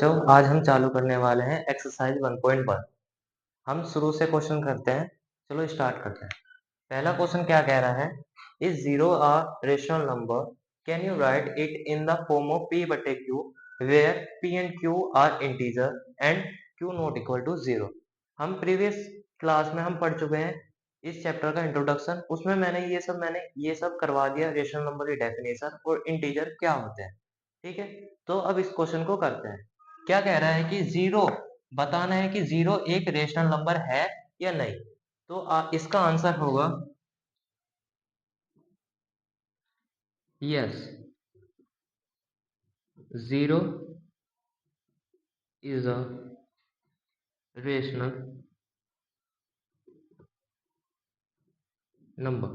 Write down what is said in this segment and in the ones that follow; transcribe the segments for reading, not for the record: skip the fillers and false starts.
बच्चों आज हम चालू करने वाले हैं एक्सरसाइज 1.1। हम शुरू से क्वेश्चन करते हैं। चलो स्टार्ट करते हैं। पहला क्वेश्चन क्या कह रहा है, is zero a rational number, can you write it in the form of p बटे q where p and q are integer and q not equal to zero. हम प्रीवियस क्लास में हम पढ़ चुके हैं इस चैप्टर का इंट्रोडक्शन, उसमें मैंने ये सब करवा दिया, रेशनल नंबर की डेफिनेशन और इंटीजर क्या होते हैं। ठीक है, तो अब इस क्वेश्चन को करते हैं। क्या कह रहा है कि जीरो बताना है कि जीरो एक रेशनल नंबर है या नहीं। तो इसका आंसर होगा yes, zero is a rational number.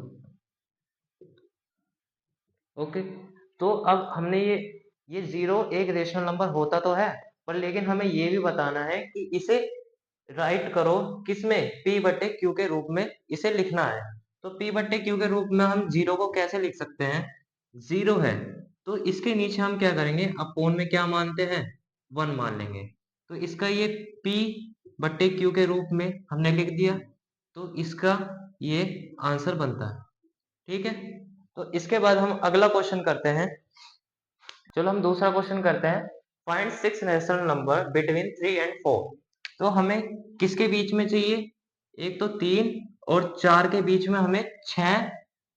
Okay, तो अब हमने ये जीरो एक रेशनल नंबर होता तो है, पर लेकिन हमें ये भी बताना है कि इसे राइट करो किसमें, p बटे q के रूप में इसे लिखना है। तो p बटे q के रूप में हम जीरो को कैसे लिख सकते हैं, जीरो है तो इसके नीचे हम क्या करेंगे, अपोन में क्या मानते हैं, वन मान लेंगे। तो इसका ये p बटे q के रूप में हमने लिख दिया, तो इसका ये आंसर बनता है। ठीक है, तो इसके बाद हम अगला क्वेश्चन करते हैं। चलो हम दूसरा क्वेश्चन करते हैं। Find six natural number between 3 and 4। तो हमें किसके बीच में चाहिए, एक तो 3 और 4 के बीच में हमें 6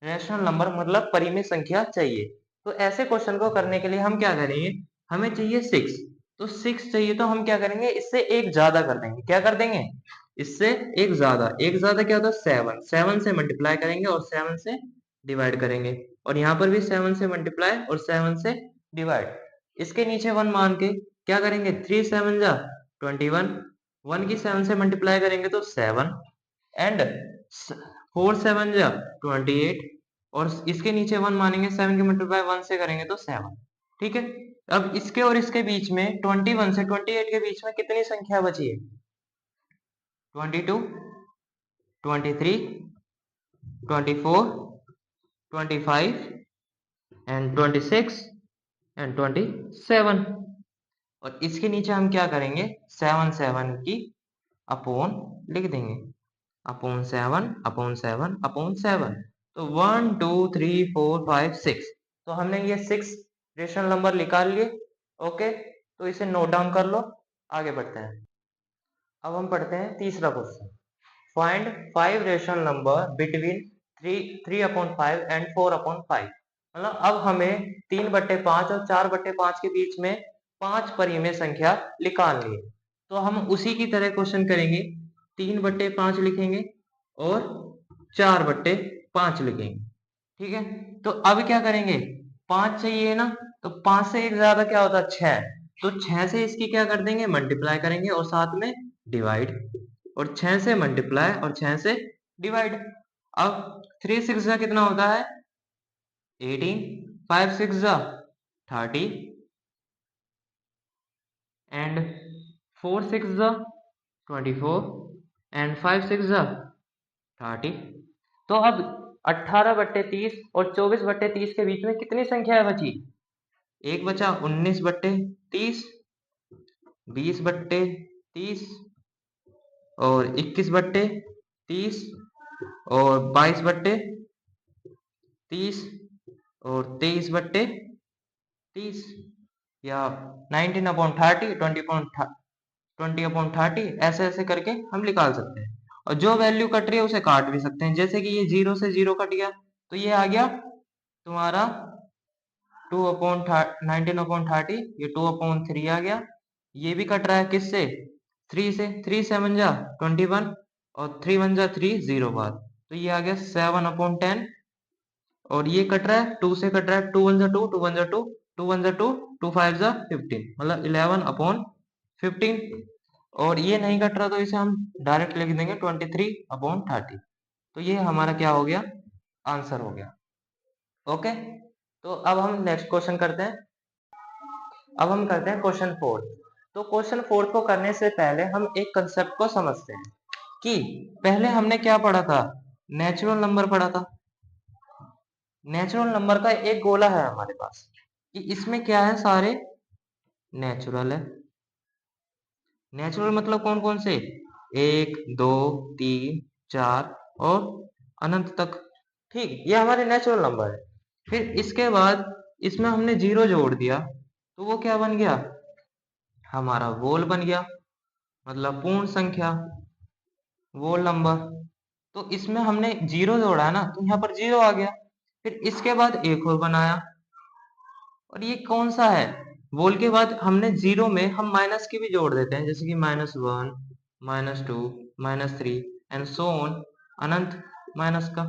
रैशनल नंबर मतलब परिमेय संख्या चाहिए। तो ऐसे क्वेश्चन को करने के लिए हम क्या करेंगे, हमें चाहिए 6। तो 6 चाहिए तो हम क्या करेंगे, इससे एक ज्यादा कर देंगे। क्या कर देंगे, इससे एक ज्यादा। एक ज्यादा क्या होता है, 7। 7 से मल्टीप्लाई करेंगे और 7 से डिवाइड करेंगे, और यहाँ पर भी 7 से मल्टीप्लाई और 7 से डिवाइड। इसके नीचे 1 मान के क्या करेंगे, 3 7 जा 21, 1 की 7 से मल्टीप्लाई करेंगे तो 7 एंड 4 7 जा 28, और इसके नीचे 1 मानेंगे, 7 की मल्टीप्लाई 1 से करेंगे तो 7। ठीक है, अब इसके और इसके बीच में 21 से 28 के बीच में कितनी संख्या बची है, 22, 23, 24, 25 एंड 26 एंड 27। और इसके नीचे हम क्या करेंगे, 7 7 की अपोन लिख देंगे, अपॉन 7 अपॉन 7 अपॉन 7। तो 1 2 3 4 5 6। तो हमने ये 6 रेशनल नंबर निकाल लिए। ओके, तो इसे नोट डाउन कर लो, आगे बढ़ते हैं। अब हम पढ़ते हैं तीसरा question. Find 5 rational number between 3 upon 5 and 4 upon 5। मतलब अब हमें 3 बट्टे 5 और 4 बट्टे 5 के बीच में 5 परिमेय संख्या निकालनी है। तो हम उसी की तरह क्वेश्चन करेंगे, 3 बट्टे 5 लिखेंगे और 4 बट्टे 5 लिखेंगे। ठीक है, तो अब क्या करेंगे, 5 चाहिए ना, तो 5 से एक ज्यादा क्या होता है, 6। तो 6 से इसकी क्या कर देंगे, मल्टीप्लाई करेंगे और साथ में डिवाइड, और 6 से मल्टीप्लाई और 6 से डिवाइड। अब 3 6 जा कितना होता है, 18, 5 6 जा 30 एंड 4 6 जा 24 एंड 5 6 जा 30। तो अब 18 बट्टे 30 और 24 बट्टे 30 के बीच में कितनी संख्या बची, एक बचा, 19 बट्टे 30, 20 बट्टे 30 और 21 बट्टे 30 और 22 बट्टे 30 और 23 बट्टे 30, या 19 अपॉन 30, 20 अपॉन 30, ऐसे ऐसे करके हम निकाल सकते हैं। और जो वैल्यू कट रही है उसे काट भी सकते हैं, जैसे कि ये 0 से 0 कट गया तो ये आ गया तुम्हारा 2 अपॉन 19 अपॉन 30, ये 2 अपॉन 3 आ गया। ये भी कट रहा है किससे, 3 से, 3 7 जा 21 और 3 1 जा 3 0 बाद, तो ये आ गया 7 अपॉन 10। और ये कट रहा है 2 से, कट रहा है 2 1 जा 2, 2 1 जा 2, 2 1 जा 2, 2 5 जा 15, मतलब 11 अपॉन 15। और ये नहीं कट रहा तो इसे हम डायरेक्ट लिख देंगे 23 अपॉन 30। तो ये हमारा क्या हो गया, आंसर हो गया। ओके, तो अब हम नेक्स्ट क्वेश्चन करते हैं। अब हम करते हैं क्वेश्चन फोर्थ। तो क्वेश्चन फोर्थ को करने से पहले हम एक कंसेप्ट को समझते हैं कि पहले हमने क्या पढ़ा था, नेचुरल नंबर पढ़ा था। नेचुरल नंबर का एक गोला है हमारे पास कि इसमें क्या है, सारे नेचुरल है, नेचुरल मतलब कौन कौन से? 1 2 3 4 और अनंत तक। ठीक, ये हमारे नेचुरल नंबर है। फिर इसके बाद इसमें हमने जीरो जोड़ दिया तो वो क्या बन गया? हमारा होल बन गया, मतलब पूर्ण संख्या, होल नंबर। तो इसमें हमने जीरो जोड़ा है ना, तो यहाँ पर जीरो आ गया। फिर इसके बाद एक और बनाया, और ये कौन सा है? वोल के बाद हमने जीरो में हम माइनस की भी जोड़ देते हैं, जैसे कि -1 -2 -3 and so on, Anant minus का।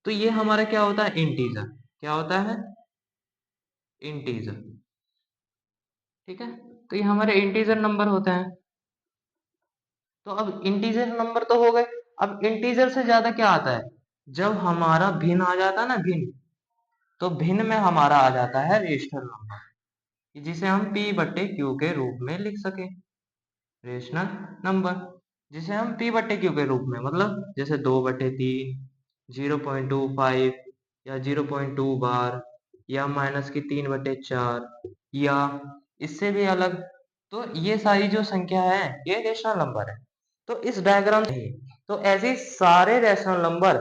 तो ये हमारा क्या होता है? इंटीजर। क्या होता है? इंटीजर। ठीक है, तो ये हमारे इंटीजर नंबर होते हैं। तो अब इंटीजर नंबर तो हो गए। अब इंटीजर से ज्यादा क्या आता है? जब हमारा भिन्न आ जाता है ना, भिन्न, तो भिन्न में हमारा आ जाता है रेशनल नंबर, जिसे हम p बट्टे क्यू के रूप में लिख सके। रेशनल नंबर जिसे हम p बट्टे क्यू के रूप में, मतलब जैसे 2/3, 0.25 या 0.2 बार, या माइनस की 3/4, या इससे भी अलग। तो ये सारी जो संख्या है ये रेशनल नंबर है। तो इस डायग्राम से, तो ऐसे ही सारे रेशनल नंबर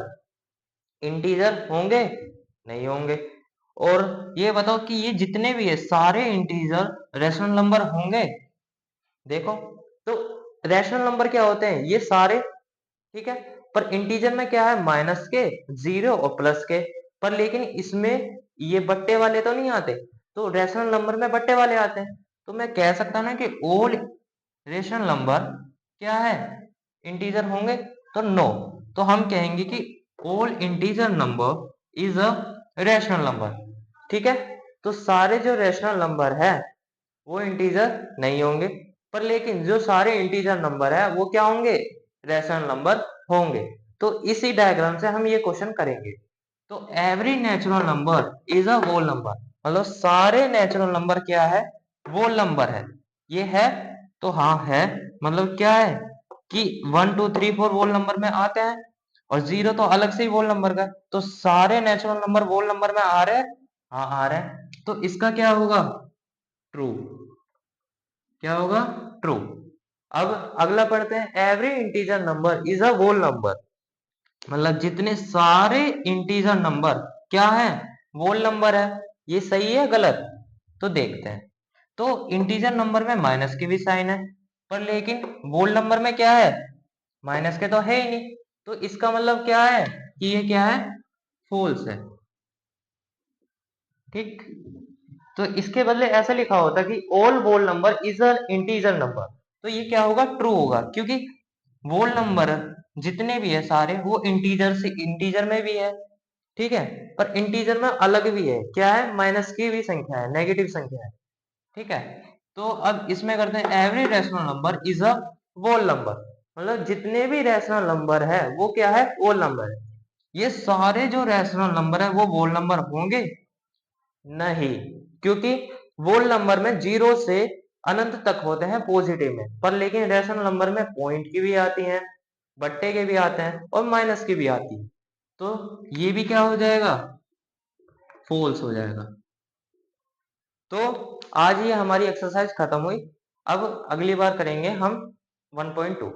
इंटीजर होंगे? नहीं होंगे। और ये बताओ कि ये जितने भी है सारे इंटीजर रेशनल नंबर होंगे? देखो, तो रैशनल नंबर क्या होते हैं? ये सारे। ठीक है, पर इंटीजर में क्या है? माइनस के, जीरो और प्लस के। पर लेकिन इसमें ये बट्टे वाले तो नहीं आते, तो रैशनल नंबर में बट्टे वाले आते हैं। तो मैं कह सकता हूं ना कि ऑल रेशनल नंबर क्या है? इंटीजर होंगे? तो नो। तो हम कहेंगे कि all integer number is a rational number. ठीक है, तो सारे जो रैशनल नंबर है वो इंटीजर नहीं होंगे, पर लेकिन जो सारे इंटीजर नंबर है वो क्या होंगे? रैशनल नंबर होंगे। तो इसी डायग्राम से हम ये क्वेश्चन करेंगे। तो every natural number is a whole number, मतलब सारे नेचुरल नंबर क्या है? होल नंबर है। ये है? तो हाँ है। मतलब क्या है कि 1 2 3 4 होल नंबर में आते हैं, और जीरो तो अलग से ही होल नंबर का। तो सारे नेचुरल नंबर होल नंबर में आ रहे हैं? हाँ आ रहे हैं। तो इसका क्या होगा? ट्रू। क्या होगा? ट्रू। अब अगला पढ़ते हैं। Every integer number is a whole number, मतलब जितने सारे इंटीजर नंबर क्या है? होल नंबर है। ये सही है गलत? तो देखते हैं। तो इंटीजर नंबर में माइनस की भी साइन है, पर लेकिन होल नंबर में क्या है? माइनस के तो है ही नहीं। तो इसका मतलब क्या है कि ये क्या है? फॉल्स है। ठीक, तो इसके बदले ऐसा लिखा होता कि all whole number is a integer number. तो ये क्या होगा? ट्रू होगा, क्योंकि होल नंबर जितने भी है सारे वो इंटीजर से, इंटीजर में भी है। ठीक है, पर इंटीजर में अलग भी है। क्या है? माइनस की भी संख्या है, नेगेटिव संख्या है। ठीक है, तो अब इसमें करते हैं every rational number is a whole number, मतलब जितने भी रैशनल नंबर है वो क्या है? होल नंबर है। ये सारे जो रैशनल नंबर है वो होल नंबर होंगे? नहीं, क्योंकि वोल नंबर में जीरो से अनंत तक होते हैं पॉजिटिव में, पर लेकिन रेशनल नंबर में पॉइंट की भी आती हैं, बट्टे के भी आते हैं और माइनस की भी आती है। तो ये भी क्या हो जाएगा? फॉल्स हो जाएगा। तो आज ये हमारी एक्सरसाइज खत्म हुई। अब अगली बार करेंगे हम 1.2।